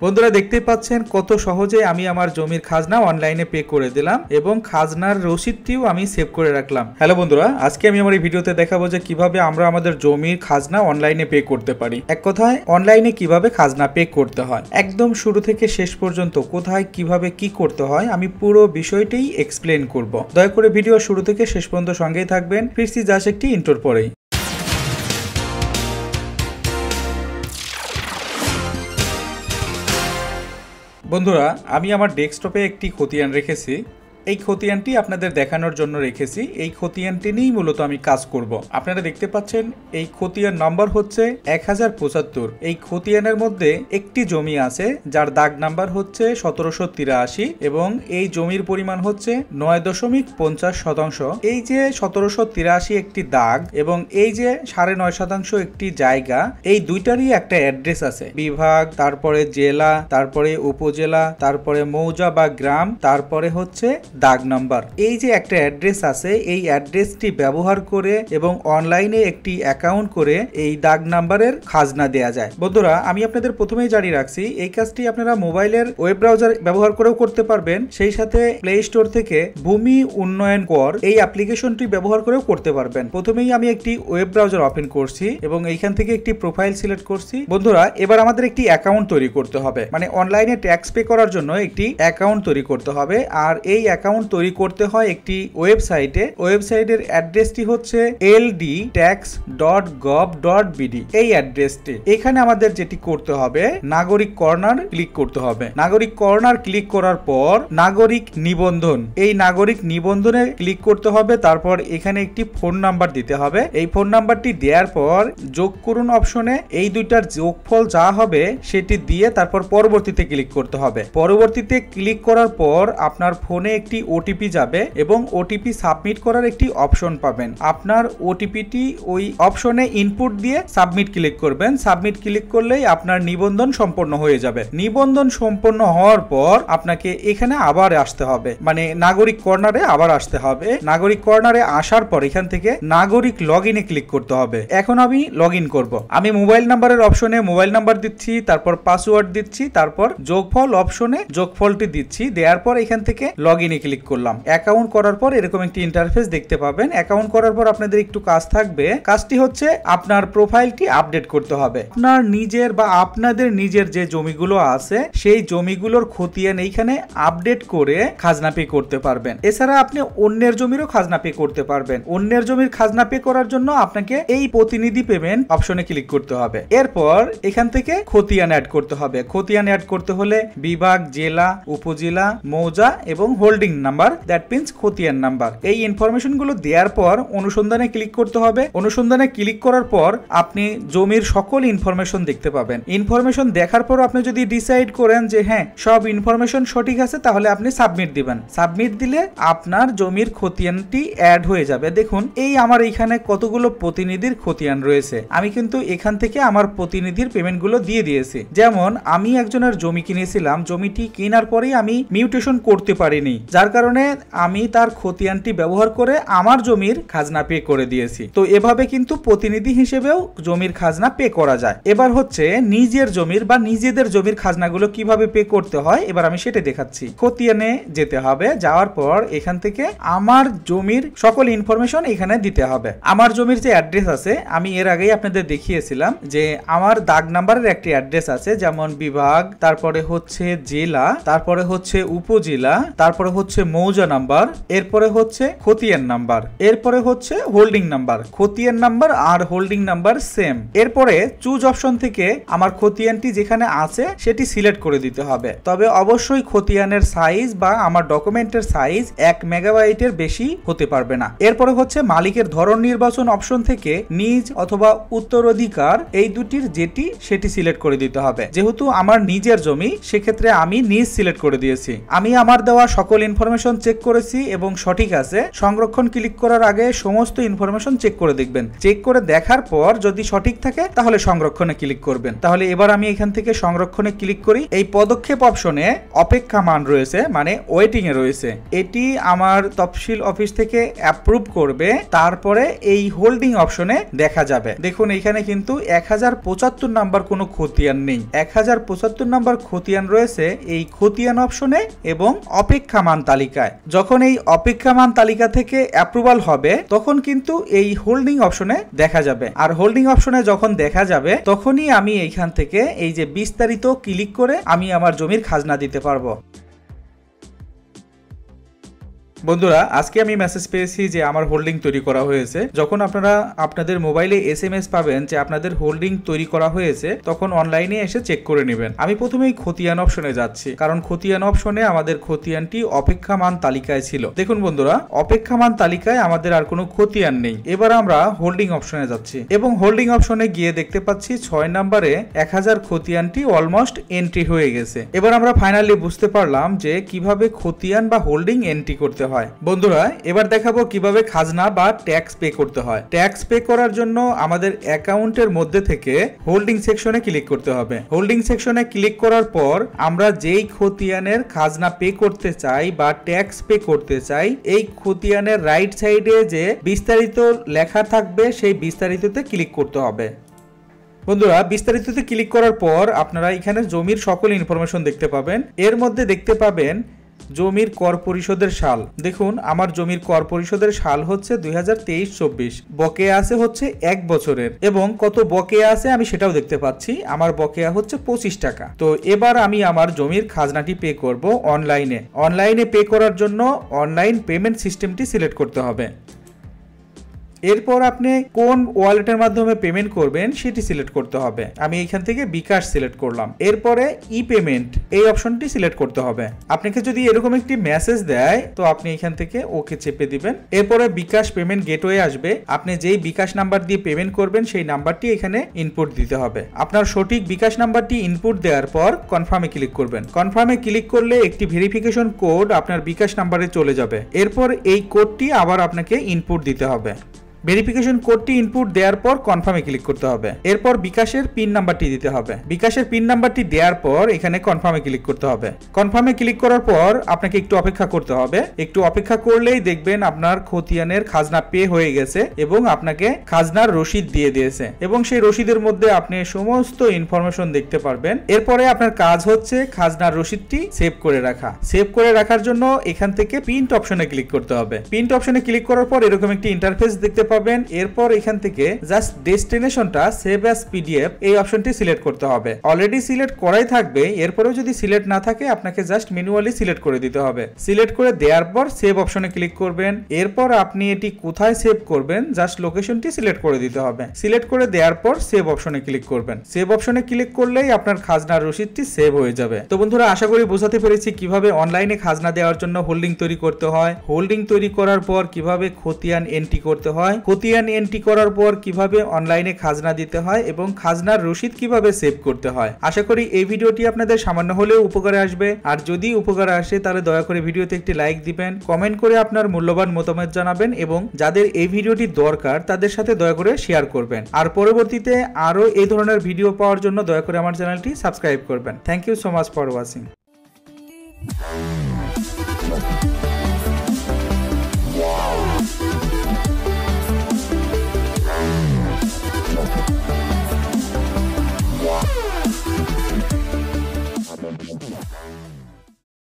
বন্ধুরা দেখতে পাচ্ছেন কত সহজে আমি আমার জমির খাজনা অনলাইনে পে করে দিলাম এবং খাজনার রসিদটিও আমি সেভ করে রাখলাম। হ্যালো বন্ধুরা, আজকে আমি আমার এই ভিডিওতে দেখাবো যে কিভাবে আমরা আমাদের জমির খাজনা অনলাইনে পে করতে পারি। এক কথায় অনলাইনে কিভাবে খাজনা পে করতে হয়, একদম শুরু থেকে শেষ পর্যন্ত কোথায় কিভাবে কি করতে হয় আমি পুরো বিষয়টাই এক্সপ্লেন করব। দয়া করে ভিডিও শুরু থেকে শেষ পর্যন্ত সঙ্গেই থাকবেন। ফিরছি জাস্ট একটি ইন্ট্রোর পরেই। বন্ধুরা, আমি আমার ডেস্কটপে একটি খতিয়ান রেখেছি। এই খতিয়ানটি আপনাদের দেখানোর জন্য রেখেছি। এই খতিয়ানটি নিয়েই মূলত আমি কাজ করব। আপনারা দেখতে পাচ্ছেন এই খতিয়ান নাম্বার হচ্ছে 1075। এই খতিয়ানের মধ্যে একটি জমি আছে যার দাগ নাম্বার হচ্ছে 1783 এবং এই জমির পরিমাণ হচ্ছে 9.50%। এই যে 1783 একটি দাগ এবং এই যে 9.5% একটি জায়গা, এই দুইটারই একটা অ্যাড্রেস আছে। বিভাগ, তারপরে জেলা, তারপরে উপজেলা, তারপরে মৌজা বা গ্রাম, তারপরে হচ্ছে দাগ নাম্বার। এই যে একটা অ্যাড্রেস আছে, এই অ্যাড্রেসটি ব্যবহার করে এবং অনলাইনে একটি অ্যাকাউন্ট করে এই দাগ নাম্বারের খাজনা দেয়া যায়। বন্ধুরা, আমি আপনাদের প্রথমেই জানিয়ে রাখছি, এই কাজটি আপনারা মোবাইলের ওয়েব ব্রাউজার ব্যবহার করেও করতে পারবেন, সেই সাথে প্লে স্টোর থেকে ভূমি উন্নয়ন কর এই অ্যাপ্লিকেশনটি ব্যবহার করেও করতে পারবেন। প্রথমেই আমি একটি ওয়েব ব্রাউজার ওপেন করছি এবং এইখান থেকে একটি প্রোফাইল সিলেক্ট করছি। বন্ধুরা, এবার আমাদের একটি অ্যাকাউন্ট তৈরি করতে হবে, মানে অনলাইনে ট্যাক্স পে করার জন্য একটি অ্যাকাউন্ট তৈরি করতে হবে। আর এই অ্যাকাউন্ট তৈরি করতে হয় একটি ওয়েবসাইটে। ওয়েবসাইটের অ্যাড্রেসটি হচ্ছে ld.tax.gov.bd। এই অ্যাড্রেসটি, এখানে আমাদের যেটি করতে হবে, নাগরিক কর্নার ক্লিক করতে হবে। নাগরিক কর্নার ক্লিক করার পর নাগরিক নিবন্ধন, এই নাগরিক নিবন্ধনে ক্লিক করতে হবে। তারপর এখানে একটি ফোন নাম্বার দিতে হবে। এই ফোন নাম্বারটি দেওয়ার পর যোগ করুন অপশনে এই দুইটার যোগফল যা হবে সেটি দিয়ে তারপর পরবর্তীতে ক্লিক করতে হবে। পরবর্তীতে ক্লিক করার পর আপনার ফোনে একটি ওটিপি যাবে এবং ওটিপি সাবমিট করার একটি অপশন পাবেন। আপনার ওটিপিটি ওই অপশনে ইনপুট দিয়ে সাবমিট ক্লিক করবেন। সাবমিট ক্লিক করলেই আপনার নিবন্ধন সম্পন্ন হয়ে যাবে। নিবন্ধন সম্পন্ন হওয়ার পর আপনাকে এখানে আবার আসতে হবে, মানে নাগরিক কর্নারে আবার আসতে হবে। নাগরিক কর্নারে আসার পর এখান থেকে নাগরিক লগইনে ক্লিক করতে হবে। এখন আমি লগ ইন করবো। আমি মোবাইল নাম্বারের অপশনে মোবাইল নাম্বার দিচ্ছি, তারপর পাসওয়ার্ড দিচ্ছি, তারপর যোগফল অপশনে যোগফলটি দিচ্ছি। দেওয়ার পর এখান থেকে লগ ইনে ক্লিক করলাম। অ্যাকাউন্ট করার পর এরকম একটি ইন্টারফেস দেখতে পাবেন। অ্যাকাউন্ট করার পর আপনাদের একটু কাজ থাকবে। কাজটি হচ্ছে আপনার প্রোফাইলটি আপডেট করতে হবে। আপনার নিজের বা আপনাদের নিজের যে জমিগুলো আছে সেই জমিগুলোর খতিয়ান এইখানে আপডেট করে খাজনা পে করতে পারবেন। এছাড়া আপনি অন্যের জমিরও খাজনা পে করতে পারবেন। অন্যের জমির খাজনা পে করার জন্য আপনাকে এই প্রতিনিধি পেমেন্ট অপশনে ক্লিক করতে হবে। এরপর এখান থেকে খতিয়ান অ্যাড করতে হবে। খতিয়ান অ্যাড করতে হলে বিভাগ, জেলা, উপজেলা, মৌজা এবং হোল্ডিং নাম্বার, দ্যাট মিন্স খতিয়ান নাম্বার, এই ইনফরমেশন গুলো দেওয়ার পর অনুসন্ধানে ক্লিক করতে হবে। অনুসন্ধানে ক্লিক করার পর আপনি জমির সকল ইনফরমেশন দেখতে পাবেন। ইনফরমেশন দেখার পর আপনি যদি ডিসাইড করেন যে হ্যাঁ সব ইনফরমেশন সঠিক আছে, তাহলে আপনি সাবমিট দিবেন। সাবমিট দিলে আপনার জমির খতিয়ানটি অ্যাড হয়ে যাবে। দেখুন, এই আমার এইখানে কতগুলো প্রতিনিধির খতিয়ান রয়েছে। আমি কিন্তু এখান থেকে আমার প্রতিনিধির পেমেন্ট গুলো দিয়ে দিয়েছি। যেমন আমি একজনের জমি কিনেছিলাম, জমিটি কেনার পরেই আমি মিউটেশন করতে পারিনি, যার কারণে আমি তার খতিয়ানটি ব্যবহার করে আমার জমির খাজনা পে করে দিয়েছি। তো এভাবে কিন্তু প্রতিনিধি হিসেবেও জমির খাজনা পে করা যায়। এবার হচ্ছে নিজের জমির বা নিজেদের জমির খাজনাগুলো কিভাবে পে করতে হয়, এবার আমি সেটা দেখাচ্ছি। খতিয়ানে যেতে হবে, যাওয়ার পর এখান থেকে আমার জমির সকল ইনফরমেশন এখানে দিতে হবে। আমার জমির যে অ্যাড্রেস আছে, আমি এর আগেই আপনাদের দেখিয়েছিলাম যে আমার দাগ নাম্বারের একটি অ্যাড্রেস আছে, যেমন বিভাগ, তারপরে হচ্ছে জেলা, তারপরে হচ্ছে উপজেলা, তারপরে হচ্ছে মৌজা নাম্বার, এরপরে হচ্ছে খতিয়ান নাম্বার, এরপরে হচ্ছে হোল্ডিং নাম্বার। খতিয়ান নাম্বার আর হোল্ডিং নাম্বার সেম। এরপরে চুজ অপশন থেকে আমার খতিয়ানটি যেখানে আছে সেটি সিলেক্ট করে দিতে হবে। তবে অবশ্যই খতিয়ানের সাইজ বা আমার ডকুমেন্টের সাইজ 1 মেগাবাইটের বেশি হতে পারবে না। এরপরে হচ্ছে মালিকের ধরন নির্বাচন অপশন থেকে নিজ অথবা উত্তরাধিকার, এই দুটির যেটি সেটি সিলেক্ট করে দিতে হবে। যেহেতু আমার নিজের জমি, সেক্ষেত্রে আমি নিজ সিলেক্ট করে দিয়েছি। আমি আমার দেওয়া সকল ইনফরমেশন চেক করেছি এবং সঠিক আছে। সংরক্ষণ ক্লিক করার আগে সমস্ত ইনফরমেশন চেক করে দেখবেন। চেক করে দেখার পর যদি সঠিক থাকে তাহলে সংরক্ষণে ক্লিক করবেন। তাহলে এবার আমি এখান থেকে সংরক্ষণে ক্লিক করি। এই পদক্ষেপ অপশনে অপেক্ষা মান রয়েছে, মানে ওয়েটিং এ রয়েছে। এটি আমার তফসিল অফিস থেকে অ্যাপ্রুভ করবে, তারপরে এই হোল্ডিং অপশনে দেখা যাবে। দেখুন এখানে কিন্তু 1075 নাম্বার কোনো খতিয়ান নেই, 1075 নাম্বার খতিয়ান রয়েছে এই খতিয়ান অপশনে এবং অপেক্ষা মান তালিকায়। যখন এই অপেক্ষা মান তালিকা থেকে অ্যাপ্রুভাল হবে তখন কিন্তু এই হোল্ডিং অপশনে দেখা যাবে। আর হোল্ডিং অপশনে যখন দেখা যাবে তখনই আমি এইখান থেকে এই যে বিস্তারিত ক্লিক করে আমি আমার জমির খাজনা দিতে পারবো। বন্ধুরা আজকে আমি মেসেজ পেয়েছি যে আমার হোল্ডিং তৈরি করা হয়েছে। যখন আপনারা আপনাদের মোবাইলে SMS পাবেন যে আপনাদের হোল্ডিং তৈরি করা হয়েছে তখন অনলাইনে এসে চেক করে নেবেন। আমি প্রথমেই খতিয়ান অপশনে যাচ্ছি, কারণ খতিয়ান অপশনে আমাদের খতিয়ানটি অপেক্ষামান তালিকায় ছিল। দেখুন বন্ধুরা অপেক্ষামান তালিকায় আমাদের আর কোনো খতিয়ান নেই। এবার আমরা হোল্ডিং অপশনে যাচ্ছি এবং হোল্ডিং অপশনে গিয়ে দেখতে পাচ্ছি 6 নম্বরে 1000 খতিয়ানটি অলমোস্ট এন্ট্রি হয়ে গেছে। এবার আমরা ফাইনালি বুঝতে পারলাম যে কিভাবে খতিয়ান বা হোল্ডিং এন্ট্রি করতে হয়। বন্ধুরা এবার দেখাবো কিভাবে খাজনা বা ট্যাক্স পে করতে হয়। ট্যাক্স পে করার জন্য আমাদের অ্যাকাউন্টের মধ্যে থেকে হোল্ডিং সেকশনে ক্লিক করতে হবে। হোল্ডিং সেকশনে ক্লিক করার পর আমরা যেই খতিয়ানের খাজনা পে করতে চাই বা ট্যাক্স পে করতে চাই, এই খতিয়ানের রাইট সাইডে যে বিস্তারিত লেখা থাকবে সেই বিস্তারিততে ক্লিক করতে হবে। বন্ধুরা বিস্তারিততে ক্লিক করার পর আপনারা এখানে জমির সকল ইনফরমেশন দেখতে পাবেন। এর মধ্যে দেখতে পাবেন জমির কর পরিশোধের সাল। দেখুন আমার জমির কর পরিশোধের সাল হচ্ছে 2023-24, বকেয়া আছে হচ্ছে 1 বছরের এবং কত বকেয়া আছে আমি সেটাও দেখতে পাচ্ছি। আমার বকেয়া হচ্ছে 25 টাকা। তো এবার আমি আমার জমির খাজনাটি পে করব অনলাইনে পে করার জন্য অনলাইন পেমেন্ট সিস্টেমটি সিলেক্ট করতে হবে। এরপর আপনি কোন ওয়ালেটের মাধ্যমে পেমেন্ট করবেন সেটি সিলেক্ট করতে হবে। আমি এখান থেকে বিকাশ সিলেক্ট করলাম। এরপরে ই পেমেন্ট এই অপশনটি সিলেক্ট করতে হবে। আপনাকে যদি এরকম একটি মেসেজ দেয় তো আপনি এখান থেকে ওকে চেপে দিবেন। এরপরে বিকাশ পেমেন্ট গেটওয়ে আসবে। আপনি যেই বিকাশ নাম্বার দিয়ে পেমেন্ট করবেন সেই নাম্বারটি এখানে ইনপুট দিতে হবে। আপনার সঠিক বিকাশ নাম্বারটি ইনপুট দেওয়ার পর কনফার্মে ক্লিক করবেন। কনফার্মে ক্লিক করলে একটি ভেরিফিকেশন কোড আপনার বিকাশ নাম্বারে চলে যাবে। এরপর এই কোডটি আবার আপনাকে ইনপুট দিতে হবে। ভেরিফিকেশন কোডটি ইনপুট দেওয়ার পর কনফার্মে ক্লিক করতে হবে। এরপর বিকাশের পিন নাম্বারটি দিতে হবে। বিকাশের পিন নাম্বারটি দেওয়ার পর এখানে কনফার্মে ক্লিক করতে হবে। কনফার্মে ক্লিক করার পর আপনাকে একটু অপেক্ষা করতে হবে। একটু অপেক্ষা করলেই দেখবেন আপনার খতিয়ানের খাজনা পে হয়ে গেছে এবং আপনাকে খাজনার রসিদ দিয়ে দিয়েছে এবং সেই রসিদের মধ্যে আপনি সমস্ত ইনফরমেশন দেখতে পারবেন। এরপরে আপনার কাজ হচ্ছে খাজনার রসিদটি সেভ করে রাখা। সেভ করে রাখার জন্য এখান থেকে প্রিন্ট অপশনে ক্লিক করতে হবে। প্রিন্ট অপশনে ক্লিক করার পর এরকম একটি ইন্টারফেস দেখতে পাবেন। এরপর এখান থেকে জাস্ট ডেস্টিনেশনটা সেভ অ্যাজ পিডিএফ এই অপশনটি সিলেক্ট করতে হবে। অলরেডি সিলেক্ট করাই থাকবে, এরপরেও যদি সিলেক্ট না থাকে আপনাকে জাস্ট ম্যানুয়ালি সিলেক্ট করে দিতে হবে। সিলেক্ট করে দেওয়ার পর সেভ অপশনে ক্লিক করবেন। এরপর আপনি এটি কোথায় সেভ করবেন জাস্ট লোকেশনটি সিলেক্ট করে দিতে হবে। সিলেক্ট করে দেওয়ার পর সেভ অপশনে ক্লিক করবেন। সেভ অপশনে ক্লিক করলেই আপনার খাজনার রসিদটি সেভ হয়ে যাবে। তো বন্ধুরা আশা করি বোঝাতে পেরেছি কিভাবে অনলাইনে খাজনা দেওয়ার জন্য হোল্ডিং তৈরি করতে হয়, হোল্ডিং তৈরি করার পর কিভাবে খতিয়ান এন্ট্রি করতে হয়, খতিয়ান এন্ট্রি করার পর কিভাবে অনলাইনে খাজনা দিতে হয় এবং খাজনার রসিদ কিভাবে সেভ করতে হয়। আশা করি এই ভিডিওটি আপনাদের সামান্য হলেও উপকারে আসবে। আর যদি উপকারে আসে তাহলে দয়া করে ভিডিওতে একটি লাইক দিবেন, কমেন্ট করে আপনার মূল্যবান মতামত জানাবেন এবং যাদের এই ভিডিওটি দরকার তাদের সাথে দয়া করে শেয়ার করবেন। আর পরবর্তীতে আরো এই ধরনের ভিডিও পাওয়ার জন্য দয়া করে আমার চ্যানেলটি সাবস্ক্রাইব করবেন। Thank you so much for watching.